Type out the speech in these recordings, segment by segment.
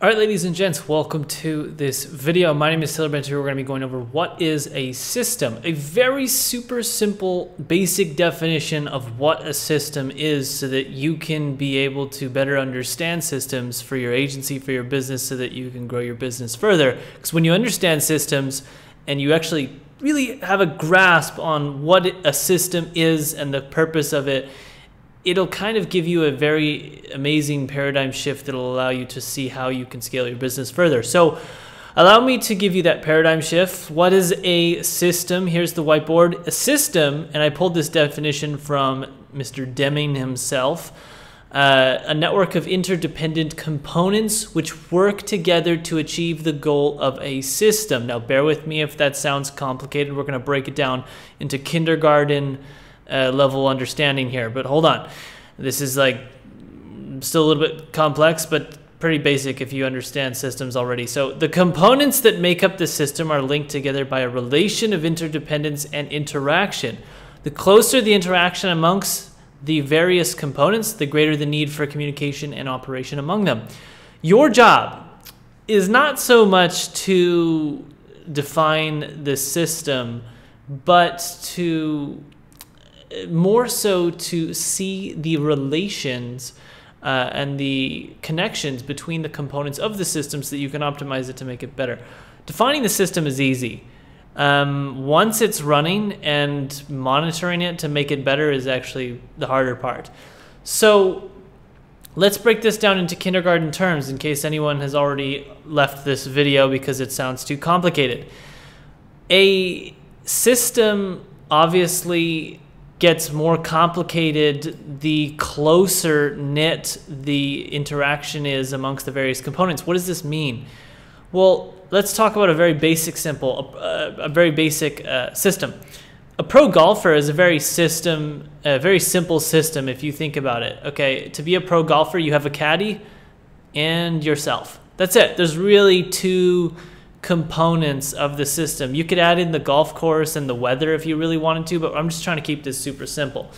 All right, ladies and gents, welcome to this video. My name is Taylor Bencher. We're going to be going over what is a system. A very super simple, basic definition of what a system is so that you can be able to better understand systems for your agency, for your business, so that you can grow your business further. Because when you understand systems and you actually really have a grasp on what a system is and the purpose of it, it'll kind of give you a very amazing paradigm shift that'll allow you to see how you can scale your business further. So allow me to give you that paradigm shift. What is a system? Here's the whiteboard. A system, and I pulled this definition from Mr. Deming himself, a network of interdependent components which work together to achieve the goal of a system. Now bear with me if that sounds complicated. We're going to break it down into kindergarten level understanding here, but hold on. This is like still a little bit complex, but pretty basic if you understand systems already. So the components that make up the system are linked together by a relation of interdependence and interaction. The closer the interaction amongst the various components, the greater the need for communication and operation among them. Your job is not so much to define the system, but to more so to see the relations and the connections between the components of the system so that you can optimize it to make it better. Defining the system is easy. Once it's running and monitoring it to make it better is actually the harder part. So let's break this down into kindergarten terms in case anyone has already left this video because it sounds too complicated. A system obviously gets more complicated the closer knit the interaction is amongst the various components. What does this mean? Well, let's talk about a very basic system. A pro golfer is a very simple system if you think about it. Okay, to be a pro golfer, you have a caddy and yourself. That's it. There's really two components of the system. You could add in the golf course and the weather if you really wanted to, but I'm just trying to keep this super simple.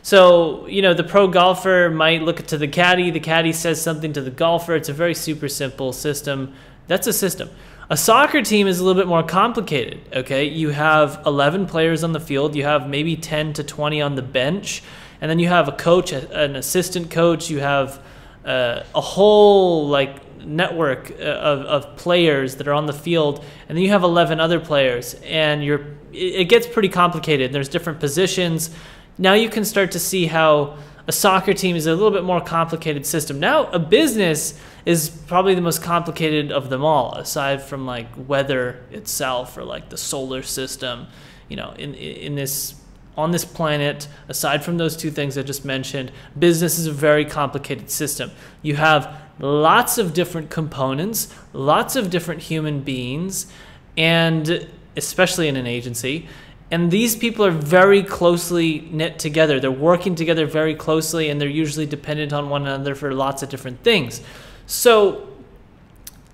So, you know, the pro golfer might look to the caddy says something to the golfer. It's a very super simple system. That's a system. A soccer team is a little bit more complicated, okay? You have 11 players on the field, you have maybe 10 to 20 on the bench, and then you have a coach, an assistant coach, you have a whole network of players that are on the field, and then you have 11 other players, and it gets pretty complicated. There's different positions. Now you can start to see how a soccer team is a little bit more complicated system. Now a business is probably the most complicated of them all, aside from like weather itself or like the solar system. You know, on this planet, aside from those two things I just mentioned, business is a very complicated system. You have lots of different components, lots of different human beings, and especially in an agency. And these people are very closely knit together. They're working together very closely, and they're usually dependent on one another for lots of different things. So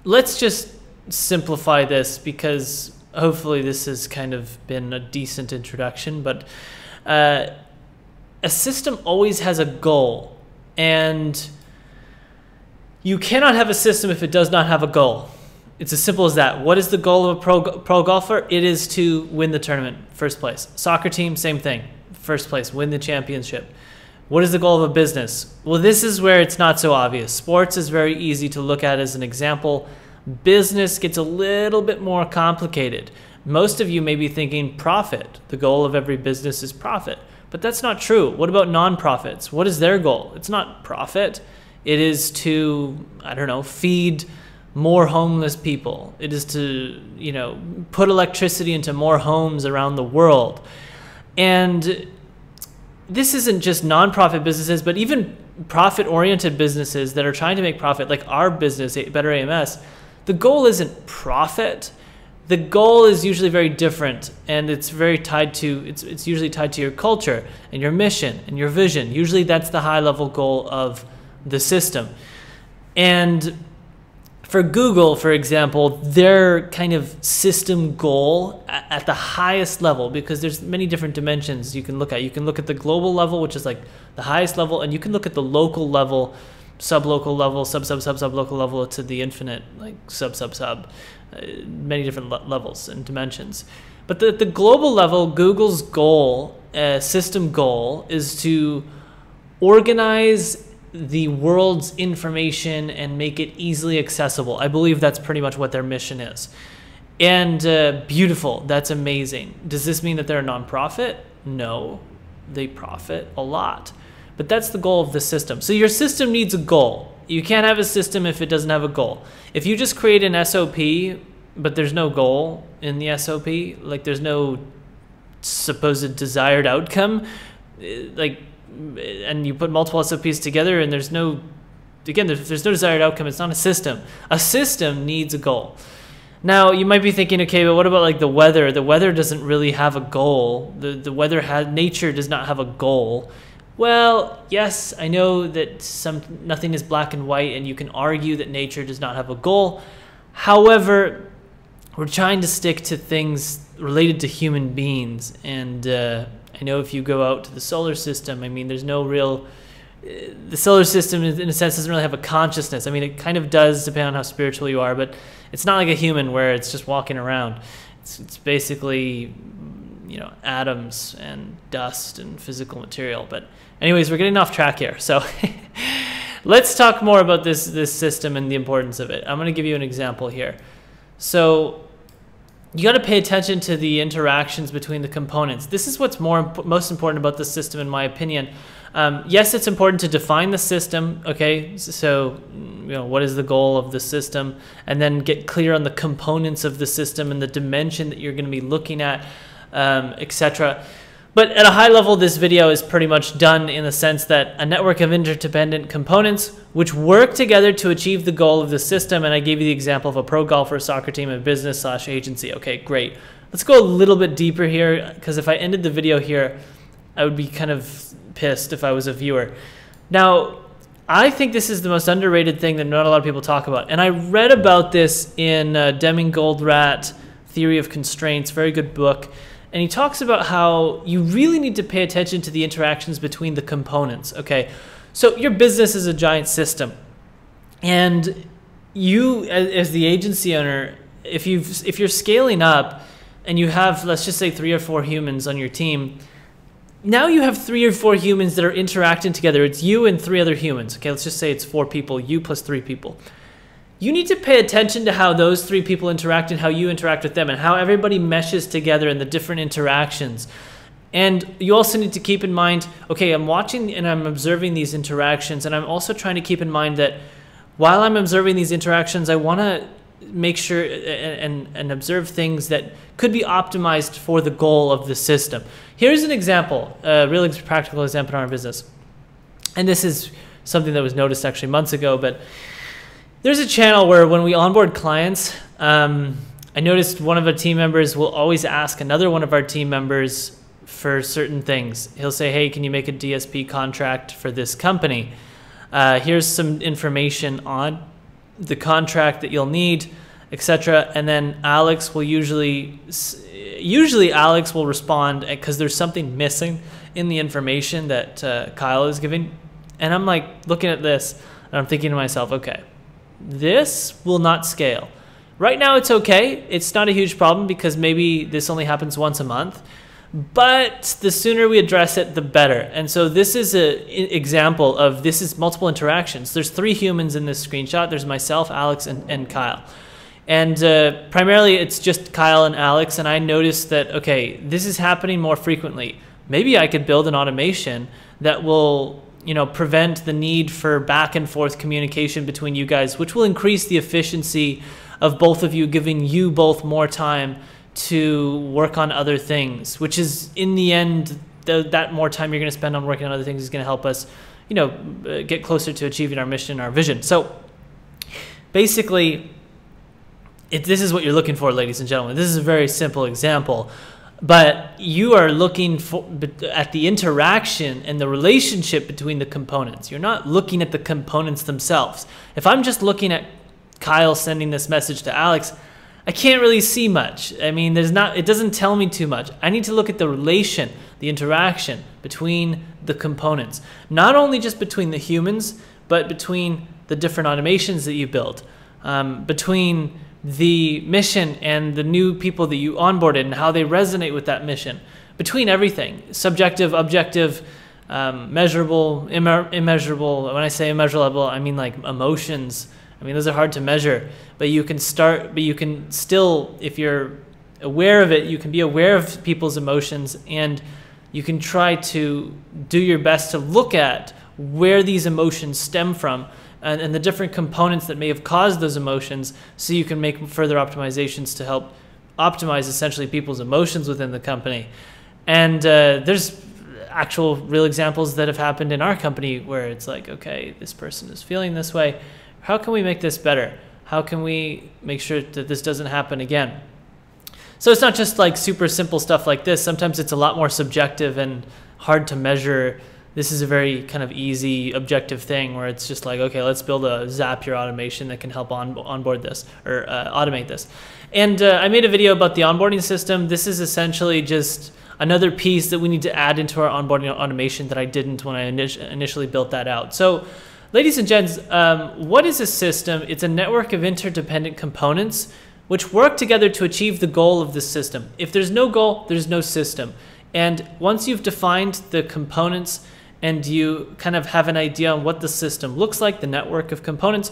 let's just simplify this because hopefully this has kind of been a decent introduction, but a system always has a goal, and you cannot have a system if it does not have a goal. It's as simple as that. What is the goal of a pro golfer? It is to win the tournament, first place. Soccer team, same thing, first place, win the championship. What is the goal of a business? Well, this is where it's not so obvious. Sports is very easy to look at as an example. Business gets a little bit more complicated. Most of you may be thinking profit. The goal of every business is profit. But that's not true. What about nonprofits? What is their goal? It's not profit. It is to, I don't know, feed more homeless people. It is to, you know, put electricity into more homes around the world. And this isn't just nonprofit businesses, but even profit-oriented businesses that are trying to make profit, like our business, Better AMS. The goal isn't profit. The goal is usually very different, and it's very tied to, it's usually tied to your culture and your mission and your vision. Usually that's the high-level goal of the system. And for Google, for example, their kind of system goal at the highest level, because there's many different dimensions you can look at. You can look at the global level, which is like the highest level, and you can look at the local level sub-local level, sub-local level to the infinite, like many different levels and dimensions. But the global level, Google's goal, system goal, is to organize the world's information and make it easily accessible. I believe that's pretty much what their mission is. And beautiful, that's amazing. Does this mean that they're a nonprofit? No, they profit a lot. But that's the goal of the system. So your system needs a goal. You can't have a system if it doesn't have a goal. If you just create an SOP, but there's no goal in the SOP, like there's no supposed desired outcome, like, and you put multiple SOPs together and there's no, again, there's no desired outcome, it's not a system. A system needs a goal. Now, you might be thinking, okay, but what about like the weather? The weather doesn't really have a goal. The weather nature does not have a goal. Well, yes, I know that nothing is black and white, and you can argue that nature does not have a goal. However, we're trying to stick to things related to human beings, and I know if you go out to the solar system, I mean, there's no real... The solar system, in a sense, doesn't really have a consciousness. I mean, it kind of does, depending on how spiritual you are, but it's not like a human where it's just walking around. It's basically, you know, atoms and dust and physical material. But anyways, we're getting off track here. So let's talk more about this system and the importance of it. I'm going to give you an example here. So you got to pay attention to the interactions between the components. This is what's most important about the system, in my opinion. Yes, it's important to define the system, okay? So, you know, what is the goal of the system? And then get clear on the components of the system and the dimension that you're going to be looking at, etc. But at a high level, this video is pretty much done in the sense that a network of interdependent components which work together to achieve the goal of the system. And I gave you the example of a pro golfer, a soccer team, a business/agency. Okay, great. Let's go a little bit deeper here, because if I ended the video here, I would be kind of pissed if I was a viewer. Now, I think this is the most underrated thing that not a lot of people talk about. And I read about this in Deming Goldratt, Theory of Constraints, very good book. And he talks about how you really need to pay attention to the interactions between the components, okay? So your business is a giant system. And you, as the agency owner, if you're scaling up and you have, let's just say, 3 or 4 humans on your team, now you have 3 or 4 humans that are interacting together. It's you and 3 other humans. Okay, let's just say it's 4 people, you plus 3 people. You need to pay attention to how those 3 people interact and how you interact with them and how everybody meshes together and the different interactions. And you also need to keep in mind, okay, I'm watching and I'm observing these interactions, and I'm also trying to keep in mind that while I'm observing these interactions, I want to make sure and observe things that could be optimized for the goal of the system. Here's an example, a really practical example in our business. And this is something that was noticed actually months ago, but there's a channel where when we onboard clients, I noticed one of our team members will always ask another one of our team members for certain things. He'll say, hey, can you make a DSP contract for this company? Here's some information on the contract that you'll need, etc. And then Alex will usually Alex will respond because there's something missing in the information that Kyle is giving. And I'm like looking at this and I'm thinking to myself, okay, this will not scale. Right now it's okay. It's not a huge problem because maybe this only happens once a month. But the sooner we address it, the better. And so this is an example of this is multiple interactions. There's 3 humans in this screenshot. There's myself, Alex, and Kyle. And primarily it's just Kyle and Alex. And I noticed that, okay, this is happening more frequently. Maybe I could build an automation that will, you know, prevent the need for back and forth communication between you guys, which will increase the efficiency of both of you, giving you both more time to work on other things, which is in the end, that more time you're going to spend on working on other things is going to help us, you know, get closer to achieving our mission, our vision. So basically, this is what you're looking for, ladies and gentlemen. This is a very simple example, but you are looking at the interaction and the relationship between the components. You're not looking at the components themselves. If I'm just looking at Kyle sending this message to Alex, I can't really see much. I mean, it doesn't tell me too much. I need to look at the relation, the interaction between the components. Not only just between the humans, but between the different automations that you build, between the mission and the new people that you onboarded and how they resonate with that mission, between everything, subjective, objective, measurable, immeasurable. When I say immeasurable, I mean like emotions. I mean, those are hard to measure, but you can still, if you're aware of it, you can be aware of people's emotions, and you can try to do your best to look at where these emotions stem from and the different components that may have caused those emotions, so you can make further optimizations to help optimize essentially people's emotions within the company. And there's actual real examples that have happened in our company where it's like, okay, this person is feeling this way. How can we make this better? How can we make sure that this doesn't happen again? So it's not just like super simple stuff like this. Sometimes it's a lot more subjective and hard to measure. This is a very kind of easy, objective thing where it's just like, okay, let's build a Zapier automation that can help onboard this or automate this. And I made a video about the onboarding system. This is essentially just another piece that we need to add into our onboarding automation that I didn't when I initially built that out. So, ladies and gents, what is a system? It's a network of interdependent components which work together to achieve the goal of the system. If there's no goal, there's no system. And once you've defined the components and you kind of have an idea on what the system looks like, the network of components,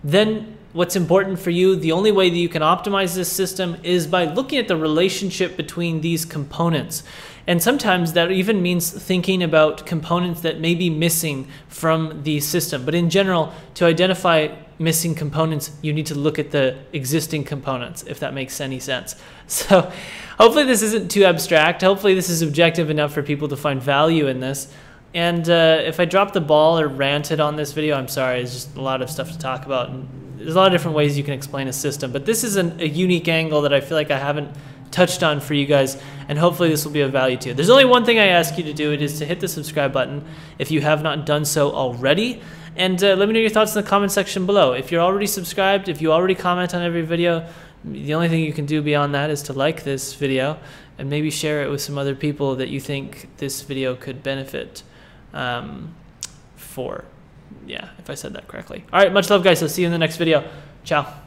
then what's important for you, the only way that you can optimize this system is by looking at the relationship between these components. And sometimes that even means thinking about components that may be missing from the system. But in general, to identify missing components, you need to look at the existing components, if that makes any sense. So hopefully this isn't too abstract. Hopefully this is objective enough for people to find value in this. And if I dropped the ball or ranted on this video, I'm sorry. It's just a lot of stuff to talk about. And there's a lot of different ways you can explain a system. But this is a unique angle that I feel like I haven't touched on for you guys, and hopefully this will be of value to you. There's only one thing I ask you to do. It is to hit the subscribe button if you have not done so already. And let me know your thoughts in the comment section below. If you're already subscribed, if you already comment on every video, the only thing you can do beyond that is to like this video and maybe share it with some other people that you think this video could benefit for. Yeah, if I said that correctly. All right, much love, guys. I'll see you in the next video. Ciao.